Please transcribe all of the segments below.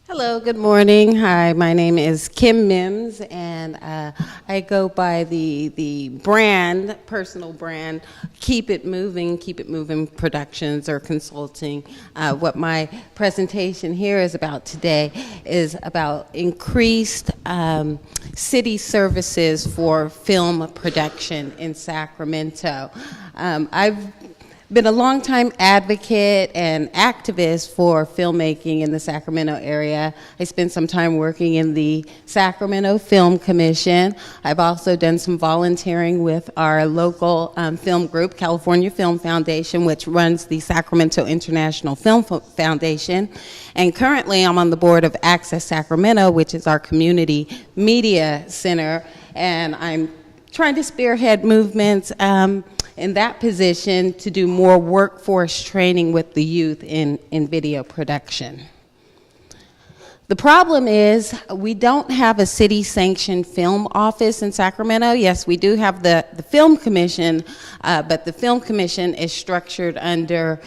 Hello, good morning. Hi, my name is Kim Mims, and I go by the personal brand, Keep It Moving Productions or Consulting. What my presentation here is about today is about increased city services for film production in Sacramento. I've been a longtime advocate and activist for filmmaking in the Sacramento area. I spent some time working in the Sacramento Film Commission. I've also done some volunteering with our local film group, California Film Foundation, which runs the Sacramento International Film Foundation. And currently I'm on the board of Access Sacramento, which is our community media center. And I'm trying to spearhead movements in that position to do more workforce training with the youth in video production. The problem is we don't have a city-sanctioned film office in Sacramento. Yes, we do have the Film Commission, but the Film Commission is structured under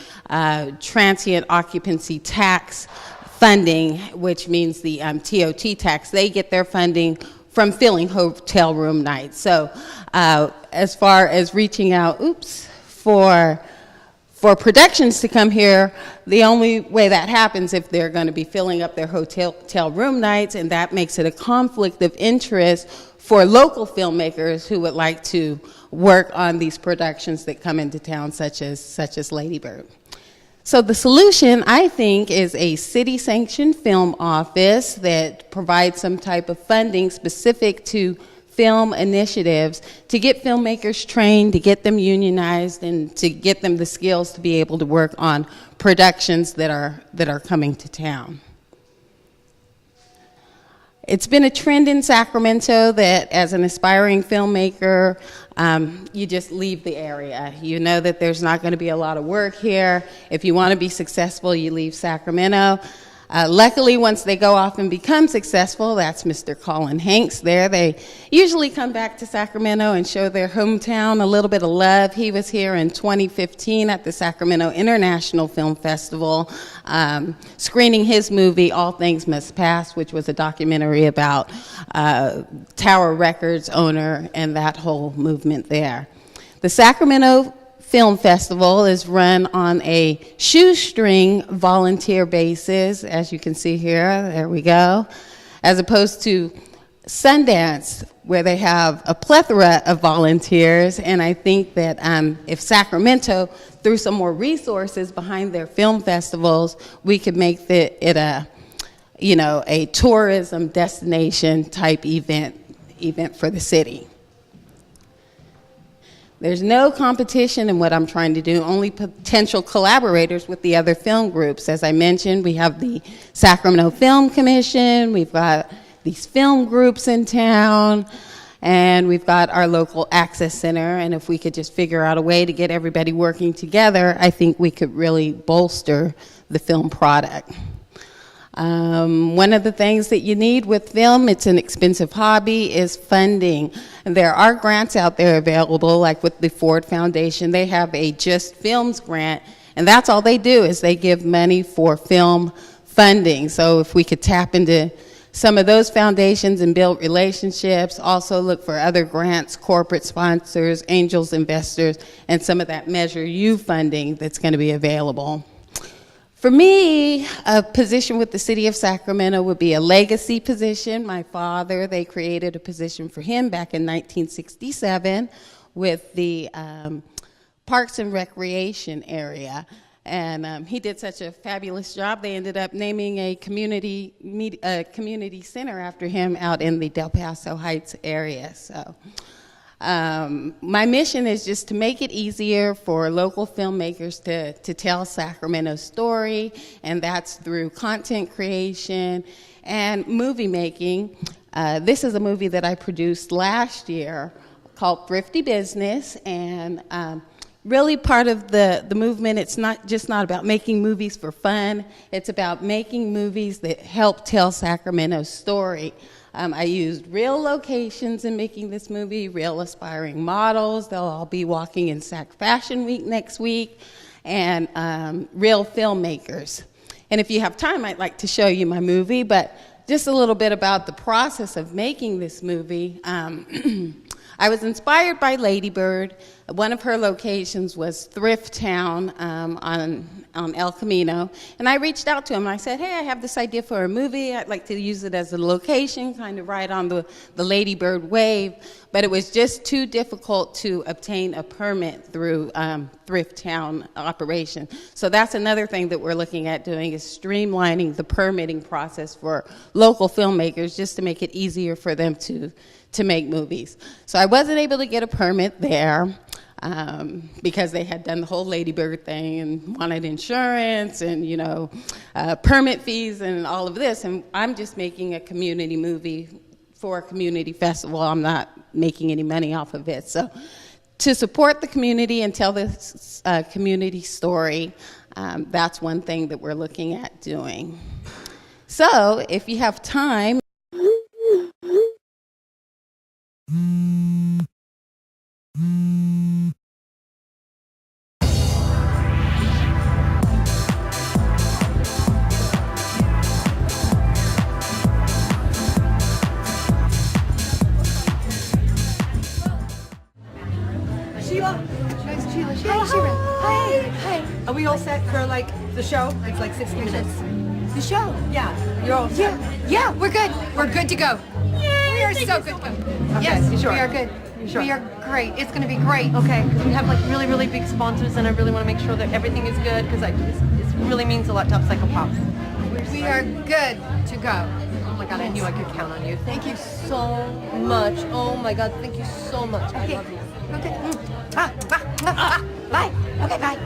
transient occupancy tax funding, which means the TOT tax. They get their funding from filling hotel room nights. So as far as reaching out, for productions to come here, the only way that happens if they're going to be filling up their hotel room nights, and that makes it a conflict of interest for local filmmakers who would like to work on these productions that come into town, such as Lady Bird. So the solution, I think, is a city-sanctioned film office that provides some type of funding specific to film initiatives to get filmmakers trained, to get them unionized, and to get them the skills to be able to work on productions that are coming to town. It's been a trend in Sacramento that as an aspiring filmmaker, you just leave the area. You know that there's not going to be a lot of work here. If you want to be successful, you leave Sacramento. Luckily, once they go off and become successful, that's Mr. Colin Hanks there. They usually come back to Sacramento and show their hometown a little bit of love. He was here in 2015 at the Sacramento International Film Festival, screening his movie, All Things Must Pass, which was a documentary about Tower Records owner and that whole movement there. The Sacramento Film Festival is run on a shoestring volunteer basis, as you can see here, there we go, as opposed to Sundance, where they have a plethora of volunteers. And I think that if Sacramento threw some more resources behind their film festivals, we could make it a tourism destination type event for the city. There's no competition in what I'm trying to do, only potential collaborators with the other film groups. As I mentioned, we have the Sacramento Film Commission, we've got these film groups in town, and we've got our local access center. And if we could just figure out a way to get everybody working together, I think we could really bolster the film product. One of the things that you need with film, it's an expensive hobby, is funding. And there are grants out there available, like with the Ford Foundation. They have a Just Films grant, and that's all they do is they give money for film funding. So if we could tap into some of those foundations and build relationships, also look for other grants, corporate sponsors, angels, investors, and some of that Measure U funding that's going to be available. For me, a position with the City of Sacramento would be a legacy position. My father, they created a position for him back in 1967 with the Parks and Recreation area. And he did such a fabulous job, they ended up naming a community center after him out in the Del Paso Heights area. So. My mission is just to make it easier for local filmmakers to tell Sacramento's story, and that's through content creation and movie making. This is a movie that I produced last year called Thrifty Business, and really part of the movement, it's not about making movies for fun, it's about making movies that help tell Sacramento's story. I used real locations in making this movie, real aspiring models. They'll all be walking in Sac Fashion Week next week, and real filmmakers. And if you have time, I'd like to show you my movie, but just a little bit about the process of making this movie. I was inspired by Lady Bird. One of her locations was Thrift Town on El Camino. And I reached out to him and I said, hey, I have this idea for a movie. I'd like to use it as a location, kind of ride on the Lady Bird wave. But it was just too difficult to obtain a permit through Thrift Town operation. So that's another thing that we're looking at doing, is streamlining the permitting process for local filmmakers, just to make it easier for them to make movies. So I wasn't able to get a permit there because they had done the whole Lady Bird thing and wanted insurance and, permit fees and all of this. And I'm just making a community movie for a community festival. I'm not making any money off of it. So to support the community and tell this community story, that's one thing that we're looking at doing. So if you have time, Sheila. Nice, Sheila. Hi, Sheila. Hi. Hi. Are we all set for the show? It's 60 minutes. The show? Yeah. You're all set? Yeah, we're good. We're good to go. Yay, we are so good to go. Okay, Yes, you sure? we are good. You sure? We are great. It's going to be great. Okay, because we have really, really big sponsors, and I really want to make sure that everything is good, because it really means a lot to Upcycle Pops. We are good to go. Oh my God, I knew I could count on you. Thank you so much. Oh my God, thank you so much. I love you. Okay. Bye. Okay, bye.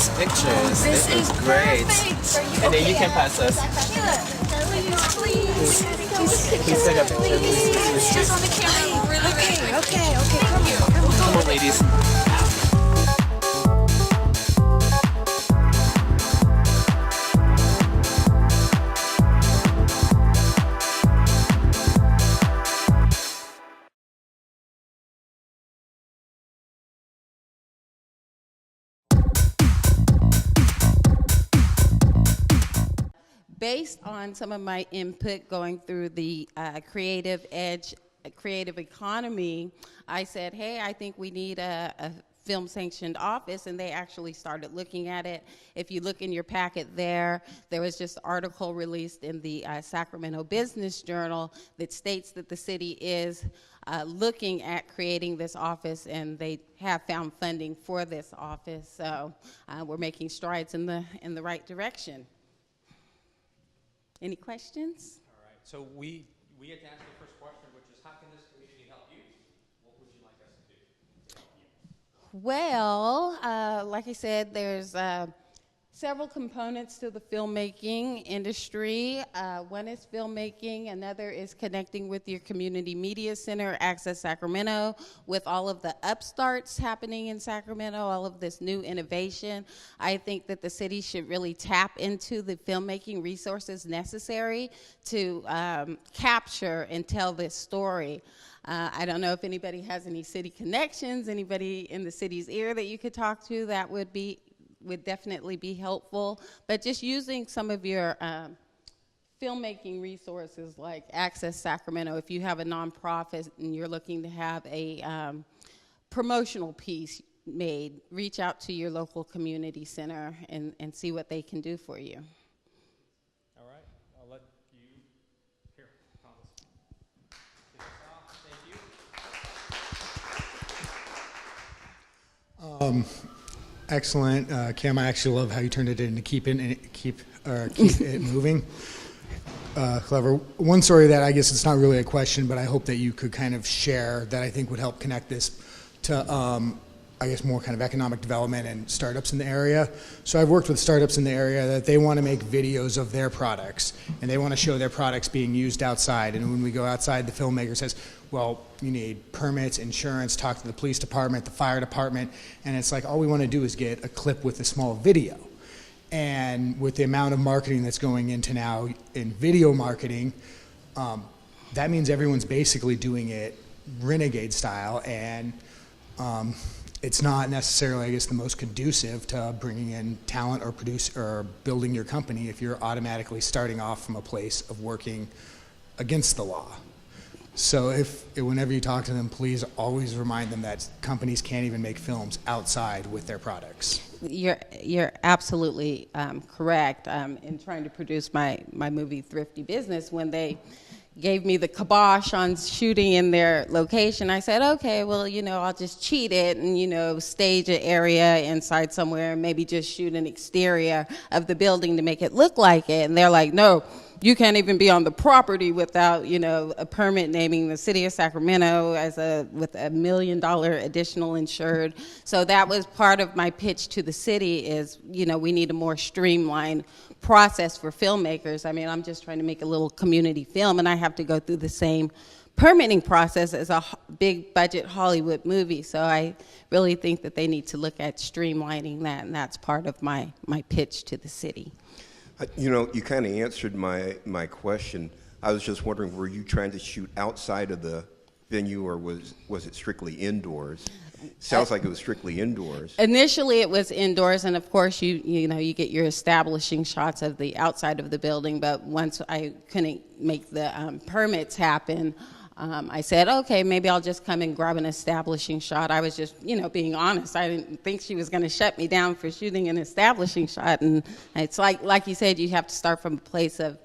these pictures. This is great. And then you can pass us. Please take a picture. Please. Just on the camera. Really. Okay. Come on. Come on, ladies. Based on some of my input going through the creative economy, I said, hey, I think we need a film-sanctioned office, and they actually started looking at it. If you look in your packet there was just an article released in the Sacramento Business Journal that states that the city is looking at creating this office, and they have found funding for this office. So we're making strides in the right direction. Any questions? All right. So we get to ask the first question, which is, how can this community help you? What would you like us to do to help you? Well, like I said, there's several components to the filmmaking industry. One is filmmaking, another is connecting with your community media center, Access Sacramento, with all of the upstarts happening in Sacramento, all of this new innovation. I think that the city should really tap into the filmmaking resources necessary to capture and tell this story. I don't know if anybody has any city connections, anybody in the city's ear that you could talk to that would definitely be helpful, but just using some of your filmmaking resources like Access Sacramento. If you have a nonprofit and you're looking to have a promotional piece made, reach out to your local community center and see what they can do for you. All right. I'll let you. Here, Thomas. Kick us off. Thank you. Excellent, Cam. I actually love how you turned it into keep it moving. Clever. One story that I guess it's not really a question, but I hope that you could kind of share that I think would help connect this to, I guess, more kind of economic development and startups in the area. So I've worked with startups in the area that they want to make videos of their products, and they want to show their products being used outside. And when we go outside, the filmmaker says, well, you need permits, insurance, talk to the police department, the fire department, and it's like all we want to do is get a clip with a small video. And with the amount of marketing that's going into now in video marketing, that means everyone's basically doing it renegade style, and it's not necessarily, I guess, the most conducive to bringing in talent or building your company if you're automatically starting off from a place of working against the law. So whenever you talk to them, please always remind them that companies can't even make films outside with their products. You're absolutely correct. In trying to produce my movie Thrifty Business, when they gave me the kibosh on shooting in their location, I said, okay, well, I'll just cheat it and, stage an area inside somewhere and maybe just shoot an exterior of the building to make it look like it. And they're like, no, you can't even be on the property without, a permit naming the City of Sacramento with $1 million additional insured. So that was part of my pitch to the city is, we need a more streamlined process for filmmakers. I mean, I'm just trying to make a little community film, and I have to go through the same permitting process as a big budget Hollywood movie. So I really think that they need to look at streamlining that, and that's part of my pitch to the city. You kind of answered my question. I was just wondering, were you trying to shoot outside of the venue, or was it strictly indoors? Sounds like it was strictly indoors. Initially, it was indoors, and of course, you get your establishing shots of the outside of the building. But once I couldn't make the permits happen, I said, okay, maybe I'll just come and grab an establishing shot. I was just, being honest. I didn't think she was going to shut me down for shooting an establishing shot. And it's like you said, you have to start from a place of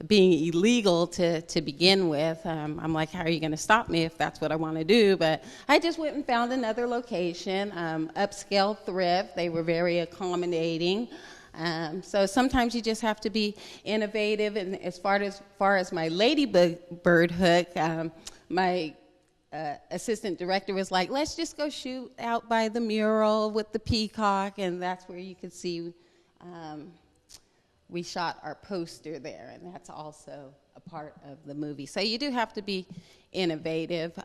being illegal to begin with. I'm like, how are you going to stop me if that's what I want to do? But I just went and found another location, upscale thrift. They were very accommodating. So sometimes you just have to be innovative. And as far as my ladybird hook, my assistant director was like, let's just go shoot out by the mural with the peacock, and that's where you could see we shot our poster there, and that's also a part of the movie. So you do have to be innovative.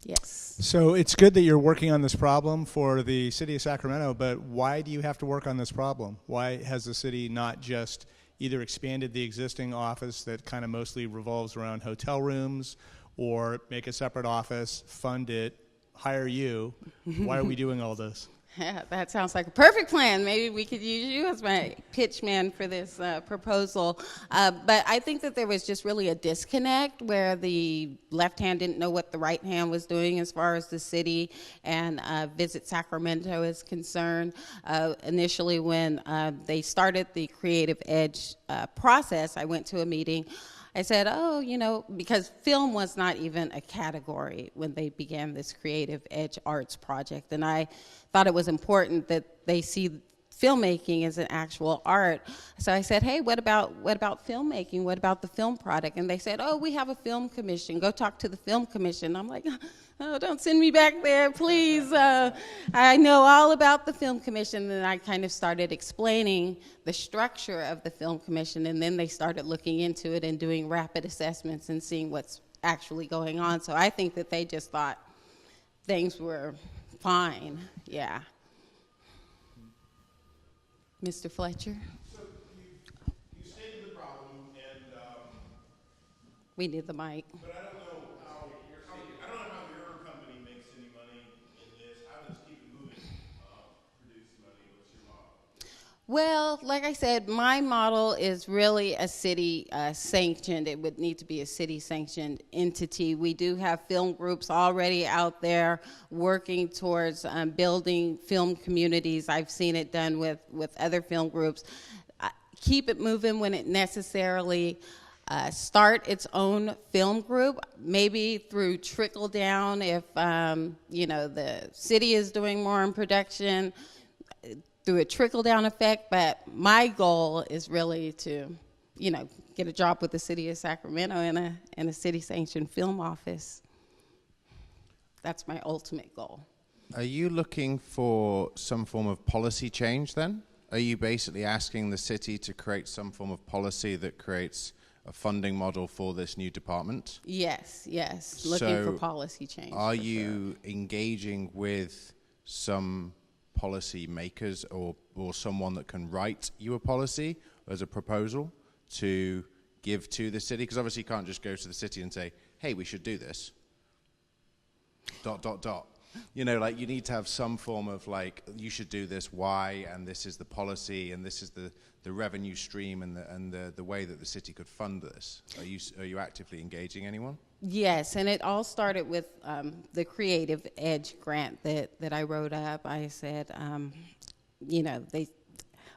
Yes. So it's good that you're working on this problem for the City of Sacramento, but why do you have to work on this problem? Why has the city not just either expanded the existing office that kind of mostly revolves around hotel rooms, or make a separate office, fund it, hire you? Why are we doing all this? Yeah, that sounds like a perfect plan. Maybe we could use you as my pitch man for this proposal. But I think that there was just really a disconnect where the left hand didn't know what the right hand was doing as far as the city and Visit Sacramento is concerned. Initially, when they started the Creative Edge process, I went to a meeting. I said, oh, you know, because film was not even a category when they began this Creative Edge Arts project. And I thought it was important that they see filmmaking as an actual art. So I said, hey, what about filmmaking? What about the film product? And they said, oh, we have a film commission. Go talk to the film commission. I'm like, oh, don't send me back there, please. I know all about the film commission. And I kind of started explaining the structure of the film commission, and then they started looking into it and doing rapid assessments and seeing what's actually going on. So I think that they just thought things were fine. Yeah. Mr. Fletcher? So you stated the problem, and We need the mic. but I don't know how your company makes any money in this. How does Keep It Moving produce money? What's your model? Well, like I said, my model is really a city sanctioned. It would need to be a city sanctioned entity. We do have film groups already out there working towards building film communities. I've seen it done with other film groups. Keep It Moving when it necessarily start its own film group, maybe through trickle down if the city is doing more in production, through a trickle-down effect, but my goal is really to, get a job with the City of Sacramento in a city-sanctioned film office. That's my ultimate goal. Are you looking for some form of policy change then? Are you basically asking the city to create some form of policy that creates a funding model for this new department? Yes, looking for policy change. Are you engaging with some policy makers or someone that can write you a policy as a proposal to give to the city? Because obviously you can't just go to the city and say, hey, we should do this. ... You need to have some form of you should do this, why, and this is the policy, and this is the revenue stream and the way that the city could fund this. Are you actively engaging anyone? Yes, and it all started with the Creative Edge grant that I wrote up. I said,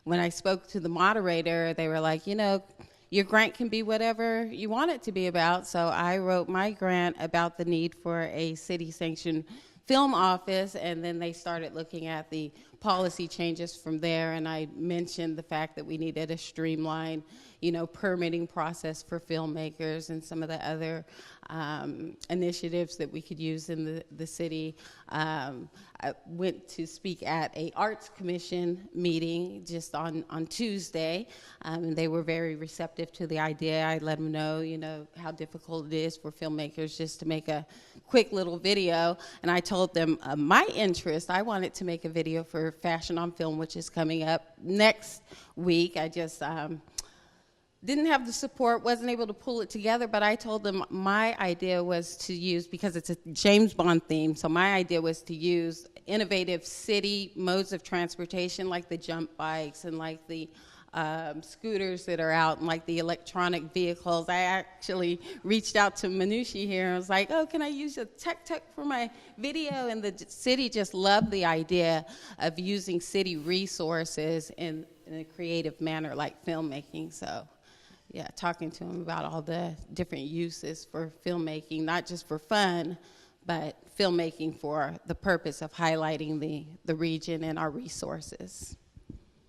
when I spoke to the moderator, they were like, your grant can be whatever you want it to be about. So I wrote my grant about the need for a city-sanctioned film office, and then they started looking at the policy changes from there, and I mentioned the fact that we needed a streamlined, permitting process for filmmakers and some of the other initiatives that we could use in the city. I went to speak at a Arts Commission meeting just on Tuesday, and they were very receptive to the idea. I let them know, how difficult it is for filmmakers just to make a quick little video, and I told them my interest. I wanted to make a video for Fashion on Film, which is coming up next week. I just didn't have the support, wasn't able to pull it together, but I told them my idea was to use, because it's a James Bond theme, so my idea was to use innovative city modes of transportation like the jump bikes and like the scooters that are out and like the electronic vehicles. I actually reached out to Manushi here and was like, oh, can I use a tuk-tuk for my video? And the city just loved the idea of using city resources in a creative manner like filmmaking. So yeah, talking to him about all the different uses for filmmaking, not just for fun, but filmmaking for the purpose of highlighting the region and our resources.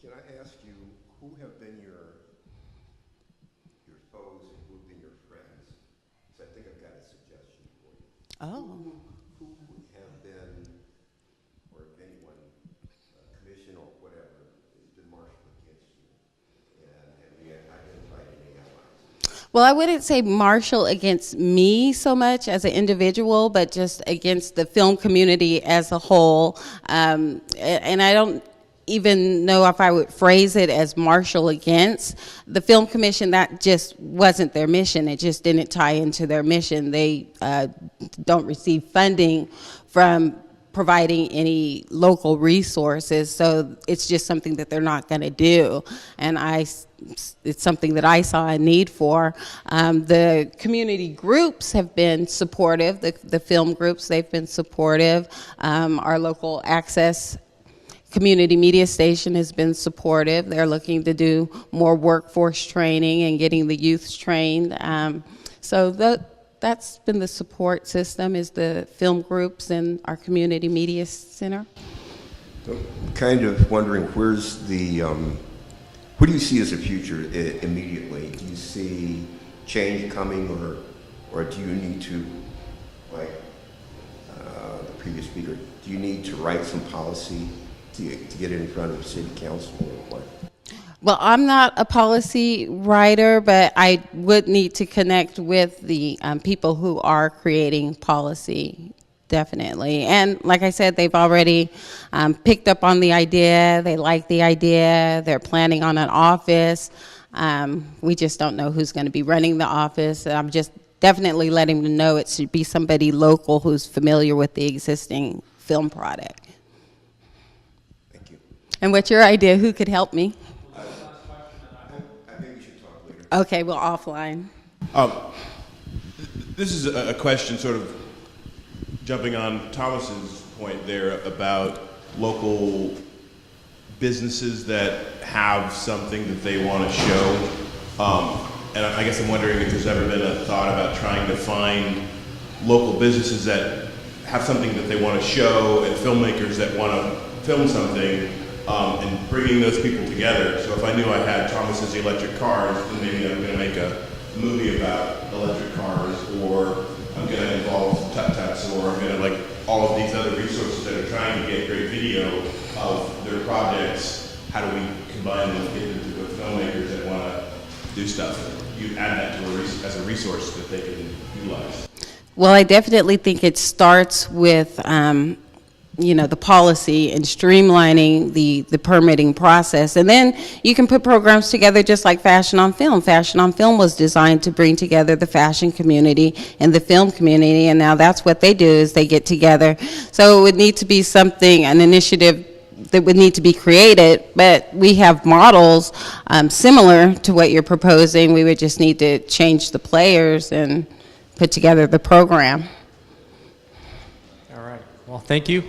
Can I ask you, who have been your foes and who have been your friends? So I think I've Oh. Who have been, or if anyone, commission or whatever, has been marshaled against you? And have you identified any allies? Well, I wouldn't say martial against me so much as an individual, but just against the film community as a whole. And I don't even know if I would phrase it as martial against. The Film Commission, that just wasn't their mission. It just didn't tie into their mission. They don't receive funding from providing any local resources, so it's just something that they're not going to do. And it's something that I saw a need for. The community groups have been supportive. The film groups, they've been supportive. Our local access community media station has been supportive. They're looking to do more workforce training and getting the youth trained. So that's been the support system, is the film groups and our community media center. So, kind of wondering, where's the, what do you see as the future immediately? Do you see change coming, or do you need to, like the previous speaker, do you need to write some policy to get it in front of city council, or what? Well, I'm not a policy writer, but I would need to connect with the people who are creating policy, definitely. And like I said, they've already picked up on the idea. They like the idea. They're planning on an office. We just don't know who's going to be running the office. I'm just definitely letting them know it should be somebody local who's familiar with the existing film product. Thank you. And what's your idea? Who could help me? I think we should talk later. Okay, well, offline. This is a question sort of jumping on Thomas's point there about local businesses that have something that they want to show. And I guess I'm wondering if there's ever been a thought about trying to find local businesses that have something that they want to show and filmmakers that want to film something, and bringing those people together. So if I knew I had Thomas's electric cars, then maybe I'm going to make a movie about electric cars, or I'm going to involve tut-tuts, or I'm going to, like, all of these other resources that are trying to get great video of their projects. How do we combine them and get them to the filmmakers that want to do stuff? You add that to as a resource that they can utilize. Well, I definitely think it starts with, the policy and streamlining the permitting process. And then you can put programs together just like Fashion on Film. Fashion on Film was designed to bring together the fashion community and the film community, and now that's what they do, is they get together. So it would need to be something, an initiative that would need to be created, but we have models similar to what you're proposing. We would just need to change the players and put together the program. All right. Well, thank you.